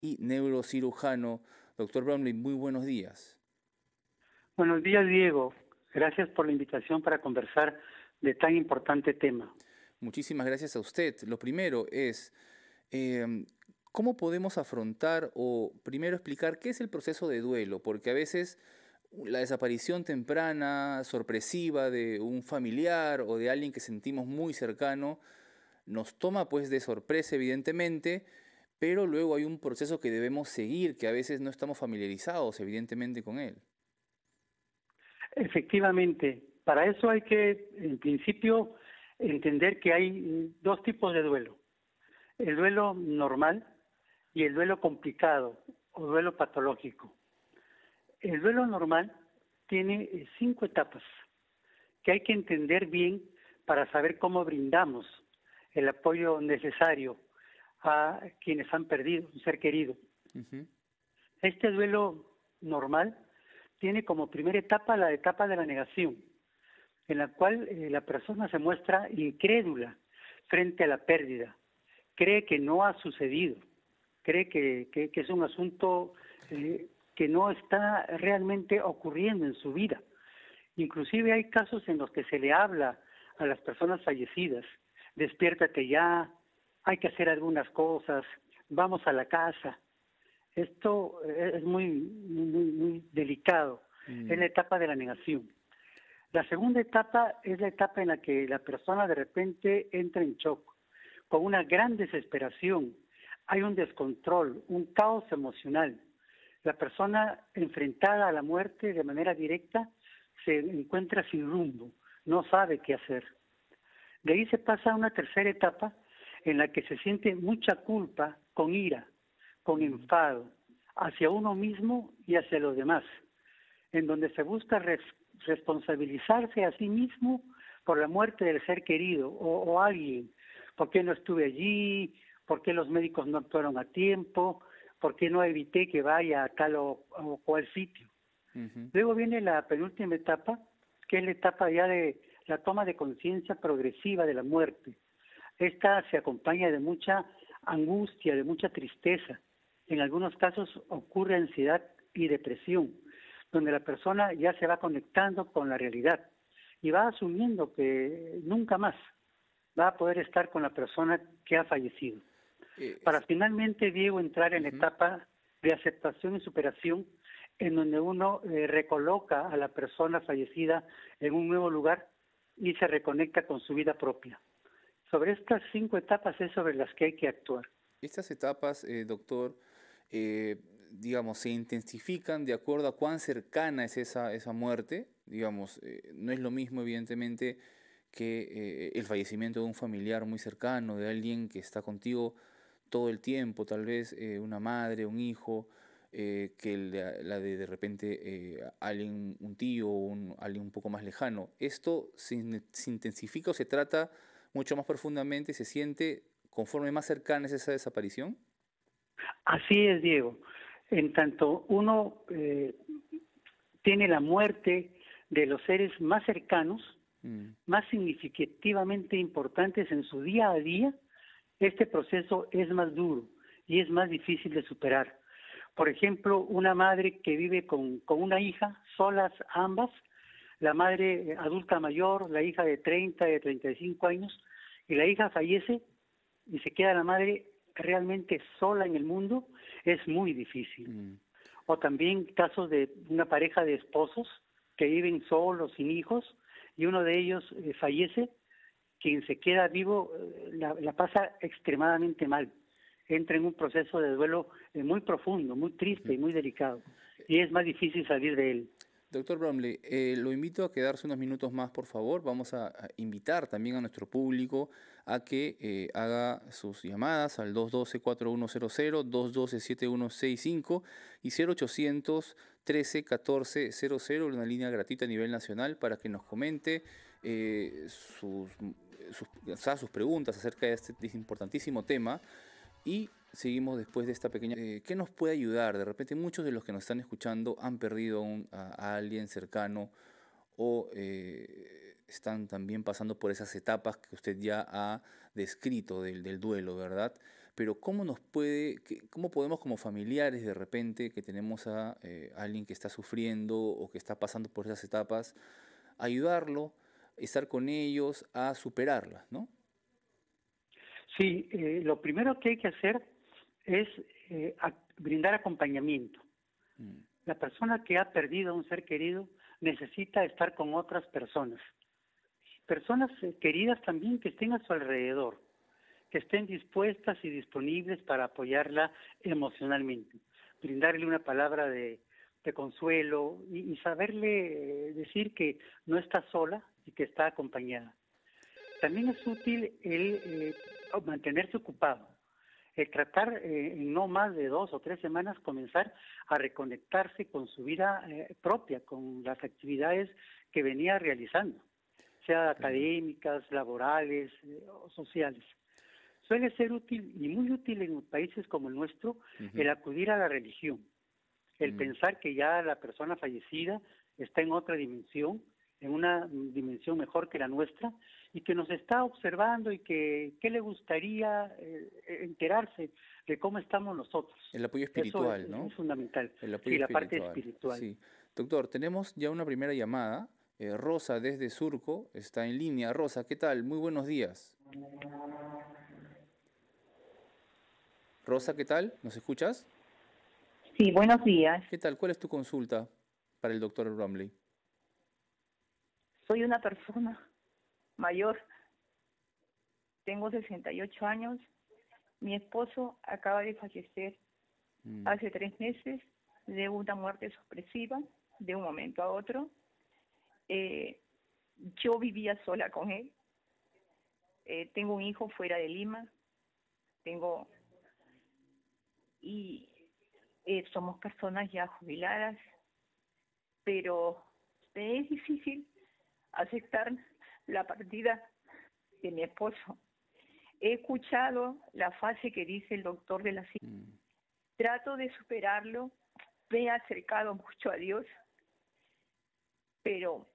y neurocirujano. Doctor Bromley, muy buenos días. Buenos días, Diego. Gracias por la invitación para conversar de tan importante tema. Muchísimas gracias a usted. Lo primero es, em, ¿cómo podemos afrontar o primero explicar qué es el proceso de duelo? Porque a veces la desaparición temprana, sorpresiva de un familiar o de alguien que sentimos muy cercano, nos toma pues de sorpresa evidentemente, pero luego hay un proceso que debemos seguir, que a veces no estamos familiarizados evidentemente con él. Efectivamente, para eso hay que, en principio, entender que hay dos tipos de duelo. El duelo normal y el duelo complicado o duelo patológico. El duelo normal tiene 5 etapas que hay que entender bien para saber cómo brindamos el apoyo necesario a quienes han perdido un ser querido. Ujú. Este duelo normal tiene como primera etapa la etapa de la negación, en la cual la persona se muestra incrédula frente a la pérdida, cree que no ha sucedido, cree que es un asunto que no está realmente ocurriendo en su vida. Inclusive hay casos en los que se le habla a las personas fallecidas, despiértate ya, hay que hacer algunas cosas, vamos a la casa. Esto es muy delicado, es Mm. la etapa de la negación. La segunda etapa es la etapa en la que la persona de repente entra en shock, con una gran desesperación, hay un descontrol, un caos emocional. La persona enfrentada a la muerte de manera directa se encuentra sin rumbo, no sabe qué hacer. De ahí se pasa a una tercera etapa en la que se siente mucha culpa con ira, con Mm. enfado, hacia uno mismo y hacia los demás, en donde se busca responsabilizarse a sí mismo por la muerte del ser querido o alguien. ¿Por qué no estuve allí? ¿Por qué los médicos no actuaron a tiempo? ¿Por qué no evité que vaya a tal o cual sitio? Ujú. Luego viene la penúltima etapa, que es la etapa ya de la toma de conciencia progresiva de la muerte. Esta se acompaña de mucha angustia, de mucha tristeza. En algunos casos ocurre ansiedad y depresión, donde la persona ya se va conectando con la realidad y va asumiendo que nunca más va a poder estar con la persona que ha fallecido. Eh, Para es- finalmente, Diego, entrar en la Ujú. etapa de aceptación y superación, en donde uno recoloca a la persona fallecida en un nuevo lugar y se reconecta con su vida propia. Sobre estas 5 etapas es sobre las que hay que actuar. Estas etapas, doctor, eh, digamos, se intensifican de acuerdo a cuán cercana es esa muerte. Digamos, no es lo mismo, evidentemente, que el fallecimiento de un familiar muy cercano, de alguien que está contigo todo el tiempo, tal vez una madre, un hijo, que la de repente alguien, un tío, alguien un poco más lejano. Esto se intensifica o se trata mucho más profundamente, se siente conforme más cercana es esa desaparición. Así es, Diego. En tanto uno tiene la muerte de los seres más cercanos, Mm. más significativamente importantes en su día a día, este proceso es más duro y es más difícil de superar. Por ejemplo, una madre que vive con una hija, solas ambas, la madre adulta mayor, la hija de 30, de 35 años, y la hija fallece y se queda la madre realmente sola en el mundo, es muy difícil. Mm. O también casos de una pareja de esposos que viven solos, sin hijos, y uno de ellos fallece, quien se queda vivo la pasa extremadamente mal. Entra en un proceso de duelo muy profundo, muy triste Ujú. y muy delicado. Y es más difícil salir de él. Doctor Bromley, lo invito a quedarse unos minutos más, por favor. Vamos a invitar también a nuestro público a que haga sus llamadas al 212-4100, 212-7165 y 0800 13 14 00, una línea gratuita a nivel nacional para que nos comente o sea, sus preguntas acerca de este importantísimo tema. Y seguimos después de esta pequeña... ¿Qué nos puede ayudar? De repente muchos de los que nos están escuchando han perdido a alguien cercano o están también pasando por esas etapas que usted ya ha descrito del duelo, ¿verdad? pero cómo podemos como familiares de repente que tenemos a alguien que está sufriendo o que está pasando por esas etapas, ayudarlo, estar con ellos a superarlas, ¿no? Sí, lo primero que hay que hacer es brindar acompañamiento. Mm, La persona que ha perdido a un ser querido necesita estar con otras personas. Personas queridas también que estén a su alrededor, que estén dispuestas y disponibles para apoyarla emocionalmente. Brindarle una palabra de consuelo y saberle decir que no está sola y que está acompañada. También es útil el mantenerse ocupado, el tratar en no más de 2 o 3 semanas comenzar a reconectarse con su vida propia, con las actividades que venía realizando, sea claro. académicas, laborales o sociales. Suele ser útil y muy útil en países como el nuestro Ujú, el acudir a la religión, el mm. pensar que ya la persona fallecida está en otra dimensión, en una dimensión mejor que la nuestra, y que nos está observando y que le gustaría enterarse de cómo estamos nosotros. El apoyo Eso espiritual, es ¿no? fundamental. El Sí, apoyo la parte espiritual, espiritual. sí. Doctor, tenemos ya una primera llamada. Rosa desde Surco está en línea. Rosa, ¿qué tal? Muy buenos días. Rosa, ¿qué tal? ¿Nos escuchas? Sí, buenos días. ¿Qué tal? ¿Cuál es tu consulta para el doctor Bromley? Soy una persona mayor, tengo 68 años. Mi esposo acaba de fallecer Mm, hace 3 meses de una muerte sorpresiva, de un momento a otro. Eh, yo vivía sola con él. Tengo un hijo fuera de Lima. Tengo y somos personas ya jubiladas, pero me es difícil aceptar la partida de mi esposo. He escuchado la fase que dice el doctor de la psiquiatría. mm, Trato de superarlo, me he acercado mucho a Dios, pero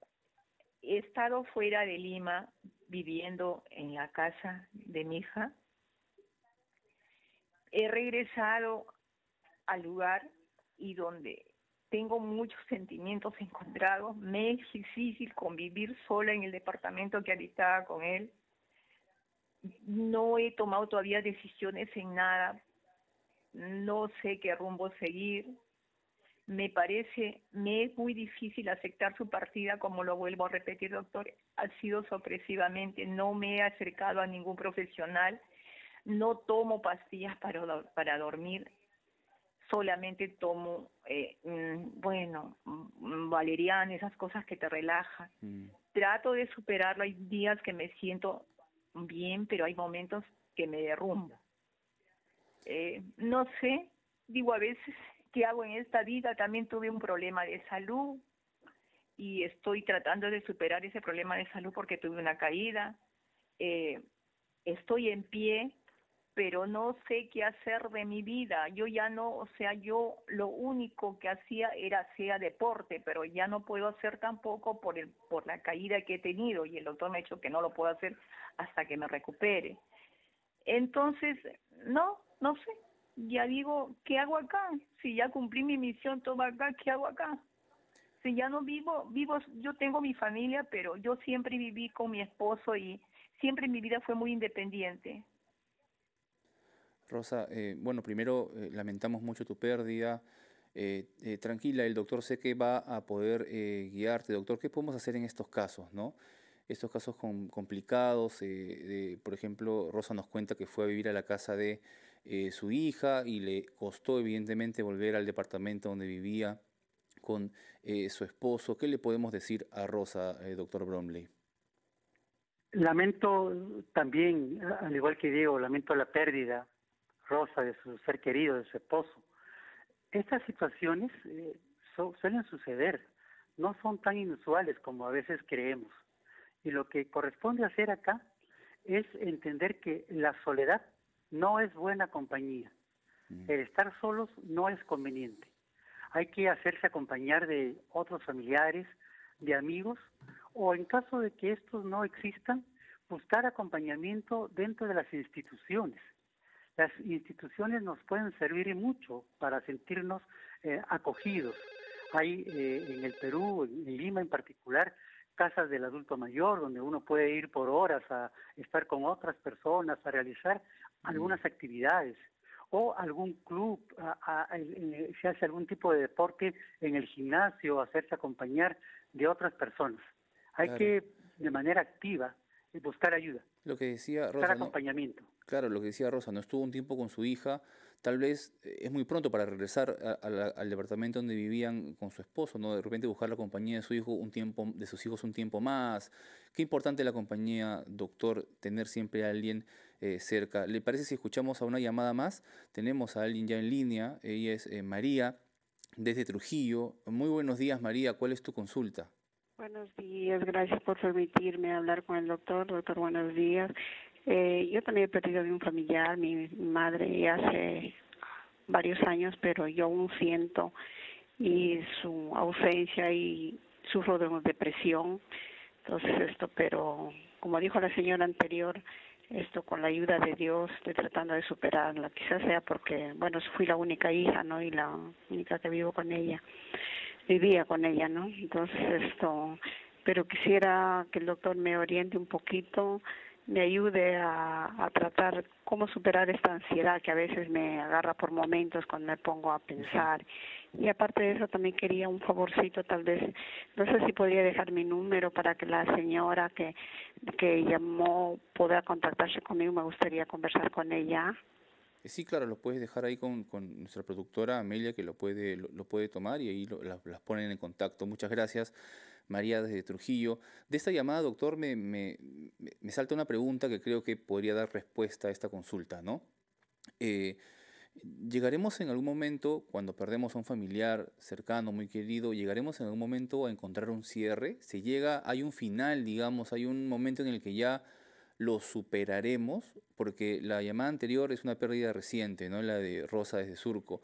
he estado fuera de Lima, viviendo en la casa de mi hija. He regresado al lugar y donde tengo muchos sentimientos encontrados. Me es difícil convivir sola en el departamento que habitaba con él. No he tomado todavía decisiones en nada. No sé qué rumbo seguir. Me es muy difícil aceptar su partida, como lo vuelvo a repetir, doctor. Ha sido sorpresivamente, no me he acercado a ningún profesional, no tomo pastillas para dormir, solamente tomo, valeriana, esas cosas que te relajan. mm. Trato de superarlo, hay días que me siento bien, pero hay momentos que me derrumbo. No sé, digo a veces, ¿qué hago en esta vida? También tuve un problema de salud y estoy tratando de superar ese problema de salud porque tuve una caída. Eh, Estoy en pie, pero no sé qué hacer de mi vida. Yo ya no, o sea, yo lo único que hacía era hacer deporte, pero ya no puedo hacer tampoco por la caída que he tenido y el doctor me ha dicho que no lo puedo hacer hasta que me recupere. Entonces, no sé. Ya digo, ¿qué hago acá? Si ya cumplí mi misión, todo acá, ¿qué hago acá? Si ya no vivo, yo tengo mi familia, pero yo siempre viví con mi esposo y siempre mi vida fue muy independiente. Rosa, bueno, primero lamentamos mucho tu pérdida. Tranquila, el doctor sé que va a poder guiarte. Doctor, ¿qué podemos hacer en estos casos, no? Estos casos complicados, por ejemplo, Rosa nos cuenta que fue a vivir a la casa de su hija y le costó evidentemente volver al departamento donde vivía con su esposo. ¿Qué le podemos decir a Rosa, doctor Bromley? Lamento también, al igual que Diego, lamento la pérdida, Rosa, de su ser querido, de su esposo. Estas situaciones suelen suceder, no son tan inusuales como a veces creemos. Y lo que corresponde hacer acá es entender que la soledad no es buena compañía. Mm, El estar solos no es conveniente. Hay que hacerse acompañar de otros familiares, de amigos, o en caso de que estos no existan, buscar acompañamiento dentro de las instituciones. Las instituciones nos pueden servir mucho para sentirnos acogidos. Hay en el Perú, en Lima en particular, casas del adulto mayor, donde uno puede ir por horas a estar con otras personas, a realizar algunas actividades, o algún club, se hace algún tipo de deporte en el gimnasio, hacerse acompañar de otras personas. Hay Claro. que, de manera activa, buscar ayuda, Lo que decía buscar Rosa, ¿no? acompañamiento. Claro, lo que decía Rosa, no estuvo un tiempo con su hija, tal vez es muy pronto para regresar al departamento donde vivían con su esposo, ¿no? De repente buscar la compañía de su hijo un tiempo, de sus hijos un tiempo más. Qué importante la compañía, doctor, tener siempre a alguien cerca. ¿Le parece si escuchamos a una llamada más? Tenemos a alguien ya en línea, ella es María, desde Trujillo. Muy buenos días, María, ¿cuál es tu consulta? Buenos días, gracias por permitirme hablar con el doctor. Doctor, buenos días. Yo también he perdido a un familiar, mi madre, hace varios años, pero yo aún siento y su ausencia y sufro de depresión. Entonces pero como dijo la señora anterior, esto con la ayuda de Dios estoy tratando de superarla. Quizás sea porque, bueno, fui la única hija, ¿no? Y la única que vivo con ella. Vivía con ella, ¿no? Entonces pero quisiera que el doctor me oriente un poquito, me ayude a tratar cómo superar esta ansiedad que a veces me agarra por momentos cuando me pongo a pensar. Y aparte de eso también quería un favorcito, tal vez, no sé si podría dejar mi número para que la señora que llamó pueda contactarse conmigo, me gustaría conversar con ella. Sí, claro, lo puedes dejar ahí con nuestra productora Amelia, que lo puede tomar y ahí las ponen en contacto. Muchas gracias, María, desde Trujillo. De esta llamada, doctor, me salta una pregunta que creo que podría dar respuesta a esta consulta, ¿no? Eh, ¿Llegaremos en algún momento, cuando perdemos a un familiar cercano, muy querido, llegaremos en algún momento a encontrar un cierre? ¿Se llega, hay un final, digamos, hay un momento en el que ya lo superaremos? Porque la llamada anterior es una pérdida reciente, ¿no? La de Rosa desde Surco.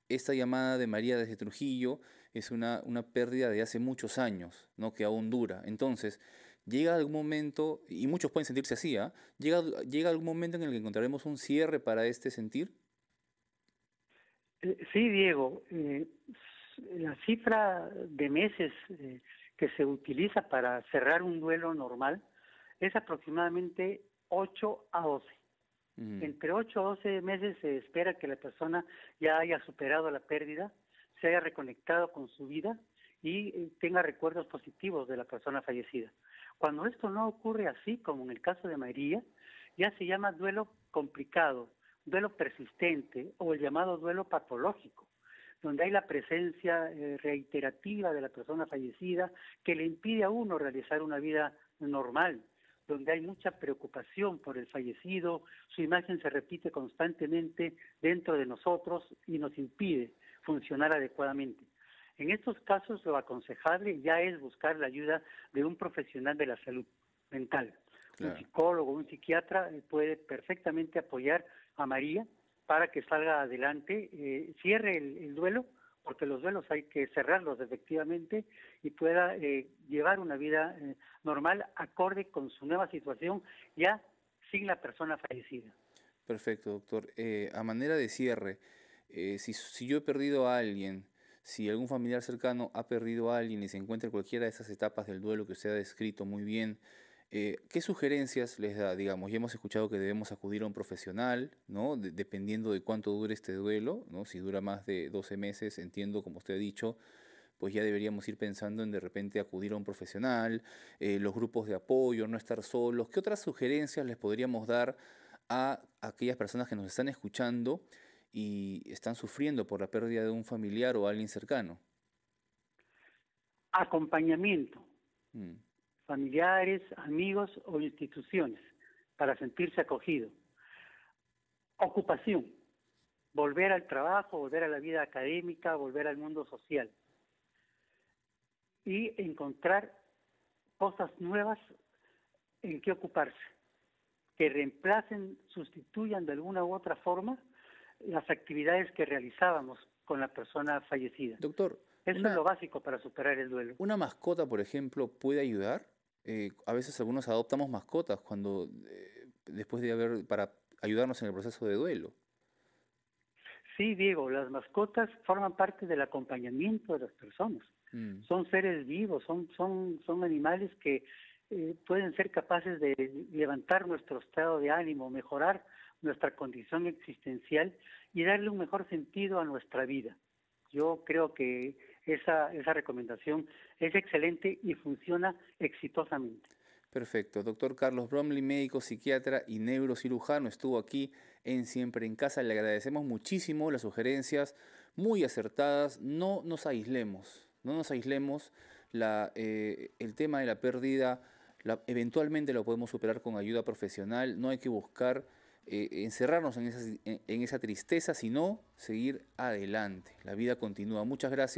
Esta llamada de María desde Trujillo es una pérdida de hace muchos años, ¿no? Que aún dura. Entonces, llega algún momento, y muchos pueden sentirse así, ¿ah? Llega algún momento en el que encontraremos un cierre para este sentir. Sí, Diego, la cifra de meses que se utiliza para cerrar un duelo normal es aproximadamente 8 a 12. Entre 8 a 12 meses se espera que la persona ya haya superado la pérdida, se haya reconectado con su vida y tenga recuerdos positivos de la persona fallecida. Cuando esto no ocurre así, como en el caso de María, ya se llama duelo complicado, duelo persistente o el llamado duelo patológico, donde hay la presencia reiterativa de la persona fallecida que le impide a uno realizar una vida normal, donde hay mucha preocupación por el fallecido, su imagen se repite constantemente dentro de nosotros y nos impide funcionar adecuadamente. En estos casos lo aconsejable ya es buscar la ayuda de un profesional de la salud mental. Claro. Un psicólogo, un psiquiatra puede perfectamente apoyar a María para que salga adelante, cierre el duelo, porque los duelos hay que cerrarlos efectivamente y pueda llevar una vida normal acorde con su nueva situación ya sin la persona fallecida. Perfecto, doctor. A manera de cierre, si yo he perdido a alguien, si algún familiar cercano ha perdido a alguien y se encuentra en cualquiera de esas etapas del duelo que usted ha descrito muy bien, ¿qué sugerencias les da? Digamos, ya hemos escuchado que debemos acudir a un profesional, ¿no? Dependiendo de cuánto dure este duelo, ¿no? Si dura más de 12 meses, entiendo, como usted ha dicho, pues ya deberíamos ir pensando en de repente acudir a un profesional, los grupos de apoyo, no estar solos. ¿Qué otras sugerencias les podríamos dar a aquellas personas que nos están escuchando y están sufriendo por la pérdida de un familiar o alguien cercano? Acompañamiento. Familiares, amigos o instituciones para sentirse acogido. Ocupación. Volver al trabajo, volver a la vida académica, volver al mundo social. Y encontrar cosas nuevas en que ocuparse, que reemplacen, sustituyan de alguna u otra forma las actividades que realizábamos con la persona fallecida. Doctor, eso es lo básico para superar el duelo. ¿Una mascota, por ejemplo, puede ayudar? A veces algunos adoptamos mascotas cuando después de para ayudarnos en el proceso de duelo. Sí, Diego, las mascotas forman parte del acompañamiento de las personas. Son seres vivos, son animales que pueden ser capaces de levantar nuestro estado de ánimo, mejorar nuestra condición existencial y darle un mejor sentido a nuestra vida. Yo creo que esa recomendación es excelente y funciona exitosamente. Perfecto. Doctor Carlos Bromley, médico, psiquiatra y neurocirujano, estuvo aquí en Siempre en Casa. Le agradecemos muchísimo las sugerencias muy acertadas. No nos aislemos, no nos aislemos. El tema de la pérdida eventualmente lo podemos superar con ayuda profesional. No hay que buscar encerrarnos en esa tristeza, sino seguir adelante. La vida continúa. Muchas gracias.